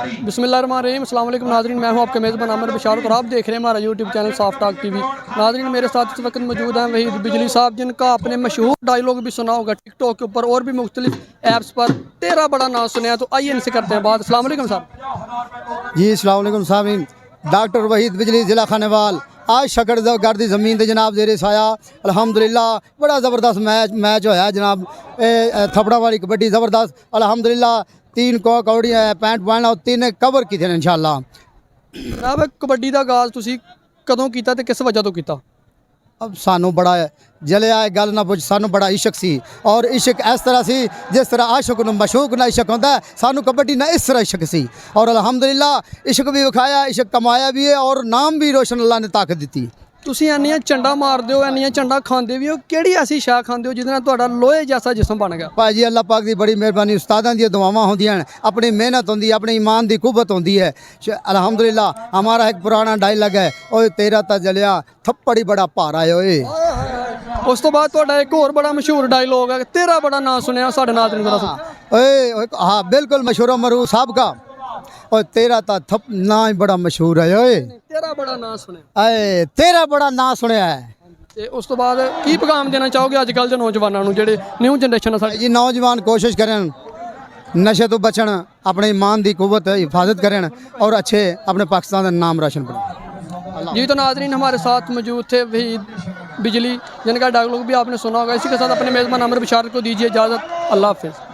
बिस्मिल्लाहिर्रहमानिर्रहीम, अस्सलाम वालेकुम नाज़रीन। मैं हूं आपका मेज़बान आमिर बशारत और आप देख रहे हैं हमारा यूट्यूब चैनल साफ टॉक टीवी। नाज़रीन, मेरे साथ इस वक्त मौजूद हैं वहीद बिजली साहब, जिनका आपने मशहूर डायलॉग भी सुना होगा टिकटॉक के ऊपर और भी मुख्तलिफ ऐप्स पर, तेरा बड़ा नाम सुना। तो आइए इनसे करते हैं बात। अस्सलाम वालेकुम साहब। जी अस्सलाम वालेकुम साहब। डॉक्टर वहीद बिजली ज़िला खानेवाल। आज शकड़ गर्दी ज़मीन दे जनाब जेरे साया अल्हम्दुलिल्लाह बड़ा ज़बरदस्त मैच होया जनाब। थपड़ा वाली कबड्डी ज़बरदस्त अल्हम्दुलिल्लाह। 3 कौड़ी 65 पॉइंट और 3 कवर कीते ने इंशाअल्लाह। जनाब, कबड्डी का आगाज़ तुसी कदों कीता ते किस वजह तो कीता? अब सानू बड़ा जलिया गल ना पुछ, सानू बड़ा इशक सी और इशक इस तरह सी जिस तरह आशक न मशूक ना इशक होता है, सानू कबड्डी ना इस तरह इशक सी और अल्हम्दुलिल्लाह इशक भी विखाया, इशक कमाया भी है और नाम भी रोशन अल्लाह ने ताकत दी। तुसी एनियां झंडा मारदे हो, एनियां झंडा खांदे भी हो, केड़ी ऐसी शै खांदे हो जिहदे नाल तुहाडा लोहे जैसा जिस्म बन गया? भाई जी अल्लाह पाक की बड़ी मेहरबानी, उस्तादां दी दुआवां होंदियां ने, अपनी मेहनत होंदी है, अपने ईमान की कुव्वत होंदी है। अल्हम्दुलिल्लाह हमारा एक पुराना डायलॉग है, ओए तेरा ता जलिया थप्पड़ ही बड़ा भारा है ओए। उस तो बाद तुहाडा एक और बड़ा मशहूर डायलॉग है, तेरा बड़ा नाम सुनिया साढ़े नाज़रीन जरा सुन। ओए हाँ बिल्कुल मशहूर मरू साहब का, और तेरा ता थप ना ही बड़ा मशहूर है ओए, तेरा बड़ा नाम सुनिया। आए तेरा बड़ा ना सुनिया है। ਤੇ ਉਸ ਤੋਂ ਬਾਅਦ ਕੀ ਪੈगाम ਦੇਣਾ ਚਾਹੋਗੇ ਅੱਜ ਕੱਲ੍ਹ ਦੇ ਨੌਜਵਾਨਾਂ ਨੂੰ ਜਿਹੜੇ ਨਿਊ ਜਨਰੇਸ਼ਨ ਆ ਸਾਡੀ? जी नौजवान कोशिश करें नशे तो बचन, अपने ईमान की कुव्वत हिफाजत करें और अच्छे अपने पाकिस्तान का नाम रोशन करें। जी तो नाजरीन, हमारे साथ मौजूद थे वहीद बिजली, जिनका डायलॉग भी आपने सुना होगा। इसी के साथ अपने मेज़बान आमिर बशारत को दीजिए इजाज़त। अल्लाह हाफिज़।